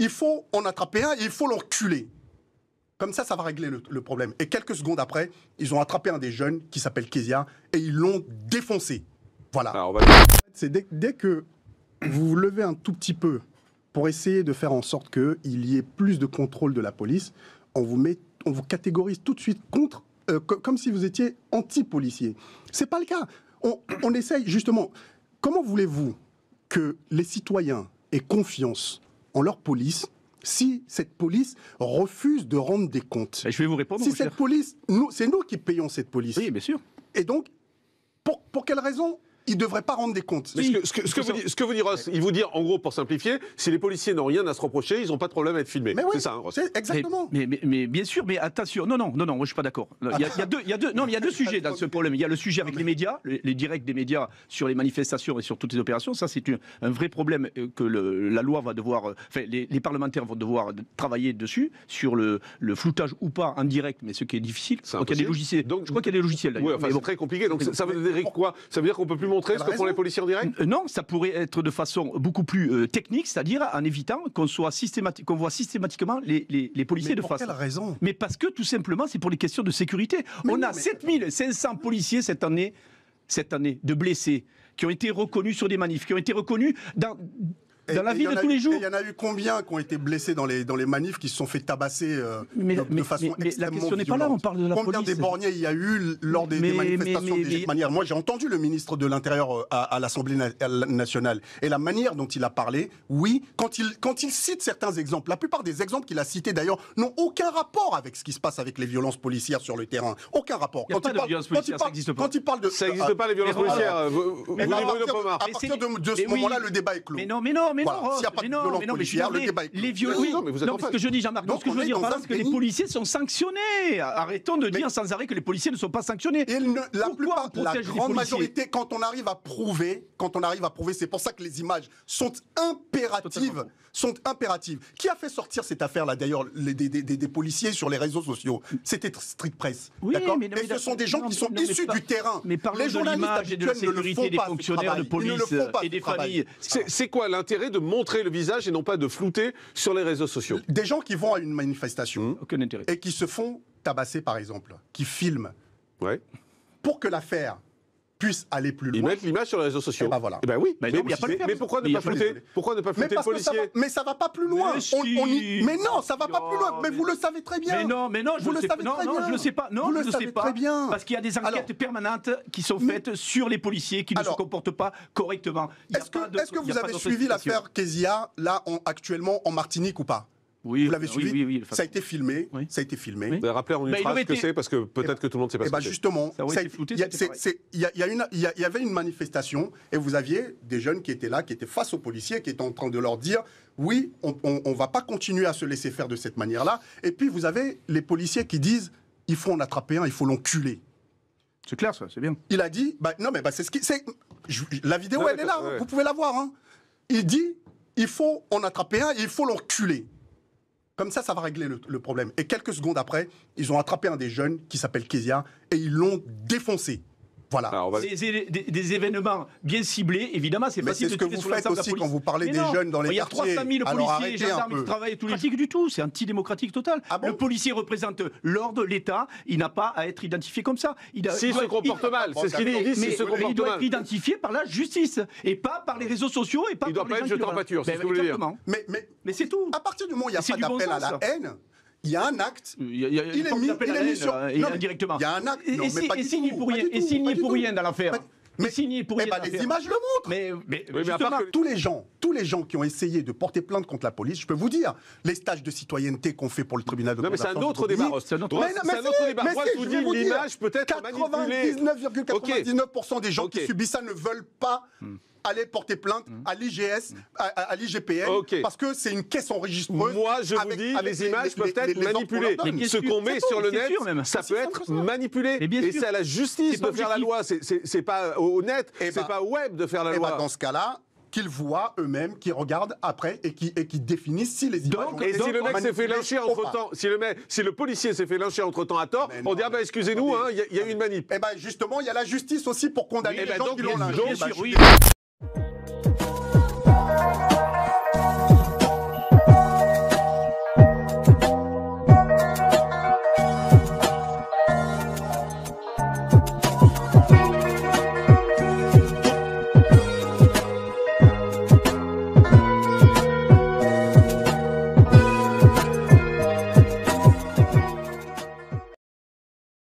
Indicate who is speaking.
Speaker 1: il faut en attraper un et il faut l'enculer. Comme ça va régler le problème. Et quelques secondes après, ils ont attrapé un des jeunes qui s'appelle Kezia et ils l'ont défoncé. Voilà.
Speaker 2: Alors,
Speaker 1: c'est dès que vous vous levez un tout petit peu pour essayer de faire en sorte qu'il y ait plus de contrôle de la police, on vous catégorise tout de suite contre, comme si vous étiez anti-policier. C'est pas le cas. On essaye justement. Comment voulez-vous que les citoyens aient confiance en leur police si cette police refuse de rendre des comptes?
Speaker 3: Je vais vous répondre.
Speaker 1: Si cette police, c'est nous qui payons cette police.
Speaker 3: Oui, bien sûr.
Speaker 1: Et donc, pour quelle raison ils ne devraient pas rendre des comptes?
Speaker 2: Mais ce que vous dit Ross, il vous dit, en gros, pour simplifier, si les policiers n'ont rien à se reprocher, ils n'ont pas de problème à être filmés.
Speaker 1: Mais oui,
Speaker 2: c'est ça, hein, Ross.
Speaker 1: Exactement.
Speaker 3: Mais bien sûr, mais attention, non, moi je suis pas d'accord. Il y a deux sujets dans ce problème. Il y a le sujet avec les médias, les directs des médias sur les manifestations et sur toutes les opérations. Ça, c'est un vrai problème que la loi va devoir, les parlementaires vont devoir travailler dessus, sur le floutage ou pas en direct, mais ce qui est difficile. Je crois qu'il y a des logiciels. Je crois qu'il y a des logiciels.
Speaker 2: Oui, enfin, c'est très compliqué. Donc ça veut dire quoi? Ça veut dire qu'on peut plus montrer ce que font les policiers en direct?
Speaker 3: Non, ça pourrait être de façon beaucoup plus technique, c'est-à-dire en évitant qu'on voit systématiquement les policiers de face.
Speaker 1: Pour quelle raison?
Speaker 3: Mais parce que tout simplement, c'est pour les questions de sécurité. On a 7500 policiers cette année de blessés qui ont été reconnus sur des manifs, qui ont été reconnus dans la vie de tous les jours.
Speaker 1: Il y en a eu combien qui ont été blessés dans les manifs, qui se sont fait tabasser de façon extrêmement
Speaker 3: la question n'est pas là, on parle de la
Speaker 1: Combien
Speaker 3: police.
Speaker 1: des borgnés il y a eu lors des manifestations de manière? Moi, j'ai entendu le ministre de l'Intérieur à l'Assemblée nationale. Et la manière dont il a parlé, oui, quand il cite certains exemples, la plupart des exemples qu'il a cités d'ailleurs n'ont aucun rapport avec ce qui se passe avec les violences policières sur le terrain. Aucun rapport.
Speaker 3: Il n'y a pas de violences policières, ça n'existe pas.
Speaker 1: Quand il parle de...
Speaker 2: Ça n'existe pas, les violences policières. Vous dites Bruno Pomar.
Speaker 1: À partir de ce moment-là, le débat est clos.
Speaker 3: Mais non,
Speaker 1: s'il n'y a pas de violence policière, le débat est clos.
Speaker 3: Les violences.
Speaker 2: Non, mais vous êtes en
Speaker 3: ce que je dis, Jean-Marc, ce que je veux dire, c'est que les policiers sont sanctionnés. Arrêtons de dire sans arrêt que les policiers ne sont pas sanctionnés.
Speaker 1: La grande majorité, quand on arrive à prouver, c'est pour ça que les images sont impératives. Qui a fait sortir cette affaire-là, d'ailleurs, des policiers sur les réseaux sociaux? C'était Street Press.
Speaker 3: Oui,
Speaker 1: et ce sont des gens qui sont issus du terrain.
Speaker 3: Mais parlons de l'image et de la sécurité des fonctionnaires de police et des familles.
Speaker 2: C'est quoi l'intérêt de montrer le visage et non pas de flouter sur les réseaux sociaux?
Speaker 1: Des gens qui vont à une manifestation
Speaker 3: Aucun intérêt.
Speaker 1: et qui se font tabasser, par exemple, qui filment,
Speaker 2: Ouais.
Speaker 1: pour que l'affaire puisse aller plus loin.
Speaker 2: Ils mettent l'image sur les réseaux sociaux.
Speaker 1: Eh ben voilà.
Speaker 2: Eh ben oui.
Speaker 3: Mais pourquoi
Speaker 2: ne pas flouter? Pourquoi ne pas flouter le policier?
Speaker 1: Mais ça va pas plus loin. Mais non, ça va pas plus loin. Mais vous le savez très bien.
Speaker 3: Mais non, je le sais pas. Non, je le sais pas.
Speaker 1: Très bien.
Speaker 3: Parce qu'il y a des enquêtes permanentes qui sont faites sur les policiers qui ne se comportent pas correctement.
Speaker 1: Est-ce que vous avez suivi l'affaire Kezia là actuellement en Martinique ou pas?
Speaker 3: Oui,
Speaker 1: vous l'avez suivi?
Speaker 3: Oui.
Speaker 1: Ça a été filmé.
Speaker 3: Oui.
Speaker 1: Ça a été filmé.
Speaker 3: Oui.
Speaker 2: Rappelez en une phrase ce que c'est, parce que peut-être que tout le monde ne sait pas ce que c'est.
Speaker 1: Justement, il y avait une manifestation et vous aviez des jeunes qui étaient là, qui étaient face aux policiers, qui étaient en train de leur dire oui, on ne va pas continuer à se laisser faire de cette manière-là. Et puis vous avez les policiers qui disent il faut en attraper un, il faut l'enculer.
Speaker 3: C'est clair, ça, c'est bien.
Speaker 1: Il a dit c'est ce qui. La vidéo, elle est là, vous pouvez la voir. Hein. Il dit il faut en attraper un et il faut l'enculer. Comme ça va régler le problème. Et quelques secondes après, ils ont attrapé un des jeunes qui s'appelle Kezia et ils l'ont défoncé. Voilà.
Speaker 3: Des événements bien ciblés, évidemment, c'est facile de tirer sur l'ensemble de la police.
Speaker 1: C'est ce que vous faites aussi quand vous parlez des jeunes dans les quartiers.
Speaker 3: Il y a 300 000 policiers et gendarmes qui travaillent tous les jours. Du tout, c'est antidémocratique total. Le policier représente l'ordre, l'État, il n'a pas à être identifié comme ça.
Speaker 2: S'il se comporte mal, c'est ce qu'il dit.
Speaker 3: Il doit être identifié par la justice et pas par les réseaux sociaux et pas par les gens.
Speaker 2: Il doit pas être jeté en pâture, c'est ce que vous voulez dire.
Speaker 3: Mais c'est tout.
Speaker 1: À partir du moment où il n'y a pas d'appel à la haine, il y a un acte. Il est mis sur.
Speaker 3: Indirectement.
Speaker 1: Il y a un acte.
Speaker 3: Et s'il n'y est pour rien dans l'affaire. Mais signé pour rien.
Speaker 1: Les images le montrent.
Speaker 3: Mais
Speaker 1: justement, tous les gens qui ont essayé de porter plainte contre la police, je peux vous dire, les stages de citoyenneté qu'on fait pour le tribunal de
Speaker 2: commerce. Non, mais c'est un autre débat. C'est un autre débat. Moi, je vous dis, l'image peut être manipulée.
Speaker 1: 99,99% des gens qui subissent ça ne veulent pas aller porter plainte à l'IGS, à l'IGPN, parce que c'est une caisse enregistreuse.
Speaker 2: Moi, je vous dis, les images peuvent être manipulées. Ce qu'on met sur le net, ça peut être manipulé. Et c'est à la justice de faire la loi. C'est pas au net, c'est pas au web de faire la loi.
Speaker 1: Dans ce cas-là, qu'ils voient eux-mêmes, qu'ils regardent après et qui définissent si les images ont été
Speaker 2: si le mec s'est fait lyncher entre-temps, si le policier s'est fait lyncher entre-temps à tort, on dit ah ben excusez-nous, il y a eu une manip.
Speaker 1: Et ben justement, il y a la justice aussi pour condamner les gens qui l'ont lynché.